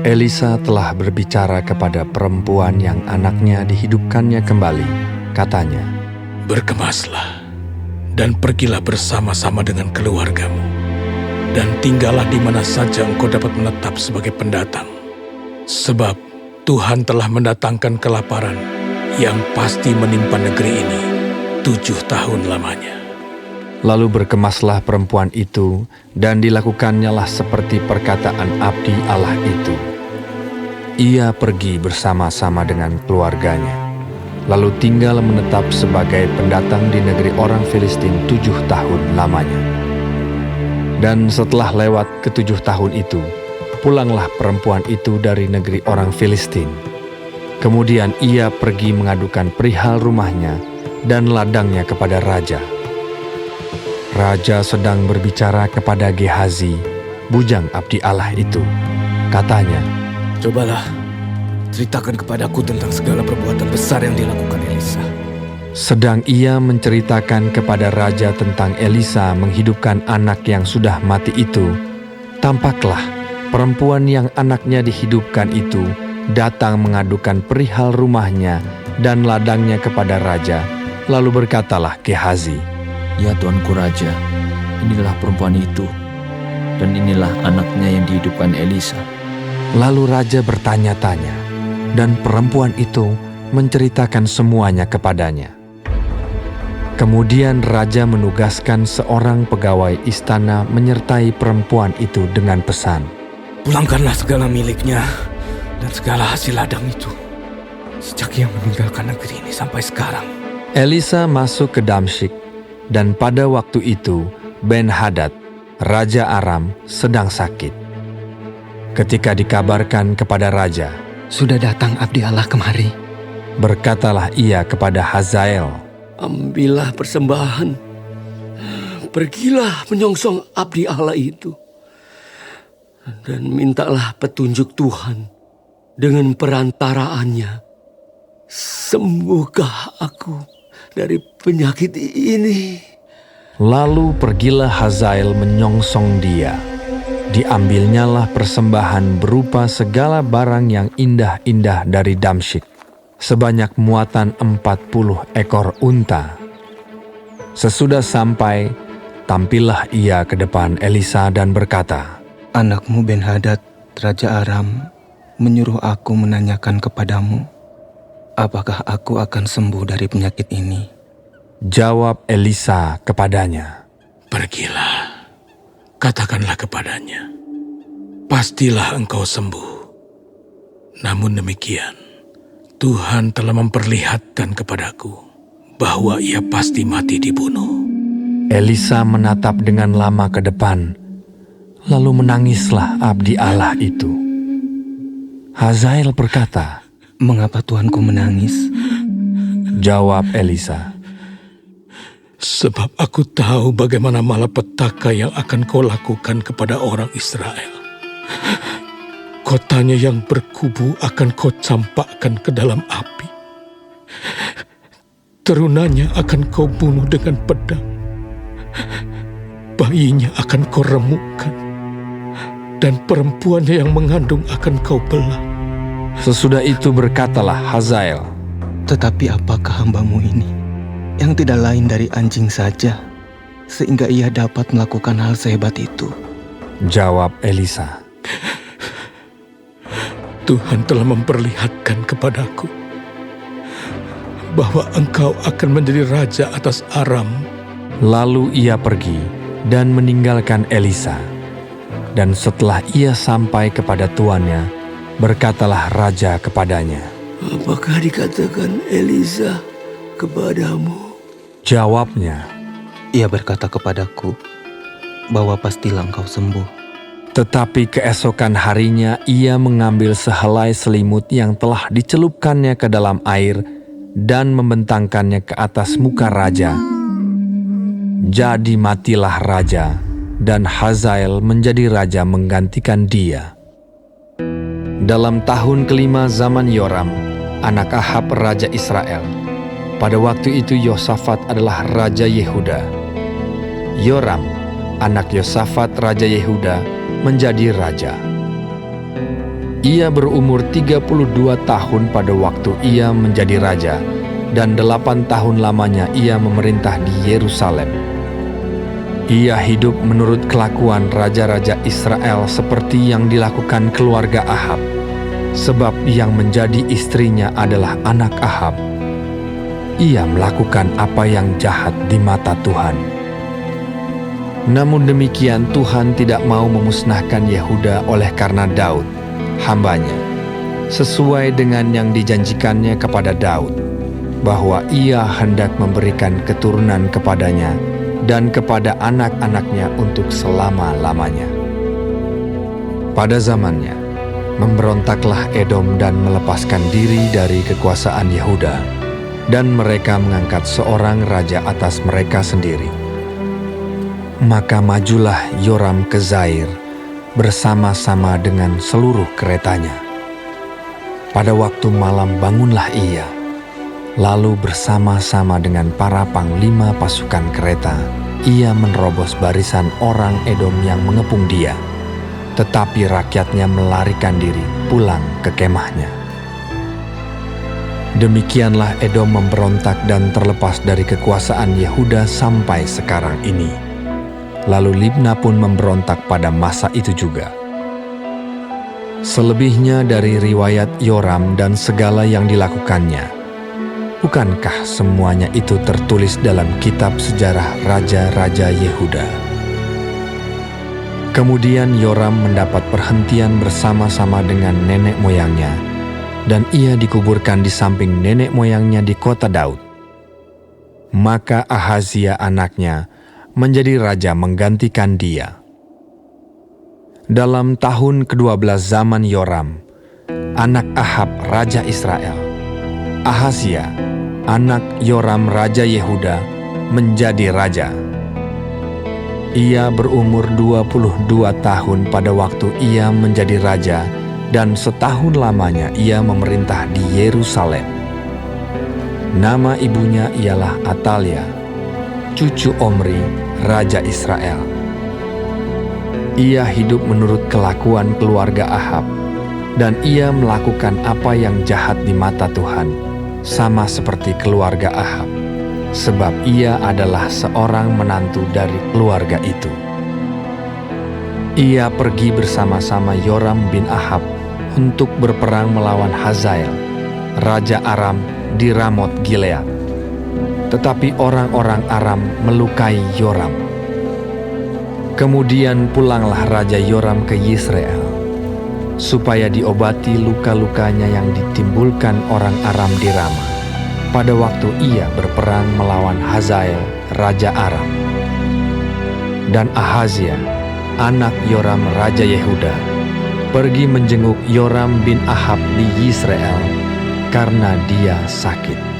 Elisa telah berbicara kepada perempuan yang anaknya dihidupkannya kembali. Katanya, "Berkemaslah dan pergilah bersama-sama dengan keluargamu, dan tinggallah di mana saja engkau dapat menetap sebagai pendatang. Sebab Tuhan telah mendatangkan kelaparan yang pasti menimpa negeri ini 7 tahun lamanya." Lalu berkemaslah perempuan itu, dan dilakukannya seperti perkataan abdi Allah itu. Ia pergi bersama-sama dengan keluarganya, lalu tinggal menetap sebagai pendatang di negeri orang Filistin 7 tahun lamanya. Dan setelah lewat ke-7 tahun itu, pulanglah perempuan itu dari negeri orang Filistin. Kemudian ia pergi mengadukan perihal rumahnya dan ladangnya kepada raja. Raja sedang berbicara kepada Gehazi, bujang abdi Allah itu. Katanya, "Cobalah, ceritakan kepadaku tentang segala perbuatan besar yang dilakukan Elisa." Sedang ia menceritakan kepada raja tentang Elisa menghidupkan anak yang sudah mati itu, tampaklah perempuan yang anaknya dihidupkan itu datang mengadukan perihal rumahnya dan ladangnya kepada raja. Lalu berkatalah Gehazi, "Ya Tuanku Raja, inilah perempuan itu, dan inilah anaknya yang dihidupkan Elisa." Lalu raja bertanya-tanya, dan perempuan itu menceritakan semuanya kepadanya. Kemudian raja menugaskan seorang pegawai istana menyertai perempuan itu dengan pesan, "Pulangkanlah segala miliknya dan segala hasil ladang itu, sejak ia meninggalkan negeri ini sampai sekarang." Elisa masuk ke Damsyik, dan pada waktu itu Ben-Hadad, raja Aram, sedang sakit. Ketika dikabarkan kepada raja, "Sudah datang abdi Allah kemari," berkatalah ia kepada Hazael, "Ambillah persembahan, pergilah menyongsong abdi Allah itu, dan mintalah petunjuk Tuhan dengan perantaraannya. Sembuhkah aku dari penyakit ini?" Lalu pergilah Hazael menyongsong dia. Diambilnyalah persembahan berupa segala barang yang indah-indah dari Damsyik, sebanyak muatan 40 ekor unta. Sesudah sampai, tampillah ia ke depan Elisa dan berkata, "Anakmu Ben-Hadad, Raja Aram, menyuruh aku menanyakan kepadamu, apakah aku akan sembuh dari penyakit ini?" Jawab Elisa kepadanya, "Pergilah, katakanlah kepadanya, pastilah engkau sembuh. Namun demikian, Tuhan telah memperlihatkan kepadaku bahwa ia pasti mati dibunuh." Elisa menatap dengan lama ke depan, lalu menangislah abdi Allah itu. Hazael berkata, "Mengapa Tuanku menangis?" Jawab Elisa, "Sebab aku tahu bagaimana malapetaka yang akan kau lakukan kepada orang Israel. Kotanya yang berkubu akan kau campakkan ke dalam api. Terunanya akan kau bunuh dengan pedang. Bayinya akan kau remukkan, dan perempuannya yang mengandung akan kau belah." Sesudah itu berkatalah Hazael, "Tetapi apakah hambamu ini, yang tidak lain dari anjing saja, sehingga ia dapat melakukan hal sehebat itu?" Jawab Elisa, "Tuhan telah memperlihatkan kepadaku bahwa engkau akan menjadi raja atas Aram." Lalu ia pergi dan meninggalkan Elisa. Dan setelah ia sampai kepada tuannya, berkatalah raja kepadanya, "Apakah dikatakan Elisa kepadamu?" Jawabnya, Ia berkata kepadaku bahwa pastilah engkau sembuh. tetapi keesokan harinya ia mengambil sehelai selimut yang telah dicelupkannya ke dalam air dan membentangkannya ke atas muka raja. Jadi matilah raja, dan Hazael menjadi raja menggantikan dia. Dalam tahun kelima zaman Yoram, anak Ahab raja Israel, pada waktu itu Yosafat adalah raja Yehuda. Yoram, anak Yosafat raja Yehuda, menjadi raja. Ia berumur 32 tahun pada waktu ia menjadi raja, dan 8 tahun lamanya ia memerintah di Yerusalem. Ia hidup menurut kelakuan raja-raja Israel seperti yang dilakukan keluarga Ahab, sebab yang menjadi istrinya adalah anak Ahab. Ia melakukan apa yang jahat di mata Tuhan. Namun demikian Tuhan tidak mau memusnahkan Yehuda oleh karena Daud, hambanya, sesuai dengan yang dijanjikannya kepada Daud, bahwa ia hendak memberikan keturunan kepadanya dan kepada anak-anaknya untuk selama-lamanya. Pada zamannya, memberontaklah Edom dan melepaskan diri dari kekuasaan Yehuda, dan mereka mengangkat seorang raja atas mereka sendiri. Maka majulah Yoram ke Zair bersama-sama dengan seluruh keretanya. Pada waktu malam bangunlah ia, lalu bersama-sama dengan para panglima pasukan kereta, ia menerobos barisan orang Edom yang mengepung dia, tetapi rakyatnya melarikan diri pulang ke kemahnya. Demikianlah Edom memberontak dan terlepas dari kekuasaan Yehuda sampai sekarang ini. Lalu Libna pun memberontak pada masa itu juga. Selebihnya dari riwayat Yoram dan segala yang dilakukannya, bukankah semuanya itu tertulis dalam kitab sejarah Raja-Raja Yehuda? Kemudian Yoram mendapat perhentian bersama-sama dengan nenek moyangnya, dan ia dikuburkan di samping nenek moyangnya di kota Daud. Maka Ahazia anaknya menjadi raja menggantikan dia. Dalam tahun ke-12 zaman Yoram, anak Ahab raja Israel, Ahazia, anak Yoram raja Yehuda, menjadi raja. Ia berumur 22 tahun pada waktu ia menjadi raja, dan setahun lamanya ia memerintah di Yerusalem. Nama ibunya ialah Atalia, cucu Omri, raja Israel. Ia hidup menurut kelakuan keluarga Ahab, dan ia melakukan apa yang jahat di mata Tuhan, sama seperti keluarga Ahab, sebab ia adalah seorang menantu dari keluarga itu. Ia pergi bersama-sama Yoram bin Ahab untuk berperang melawan Hazael, raja Aram di Ramot Gilead. Tetapi orang-orang Aram melukai Yoram. Kemudian pulanglah Raja Yoram ke Yisrael, supaya diobati luka-lukanya yang ditimbulkan orang Aram di Rama, pada waktu ia berperang melawan Hazael, Raja Aram. Dan Ahazia, anak Yoram Raja Yehuda, pergi menjenguk Yoram bin Ahab di Yisrael, karena dia sakit.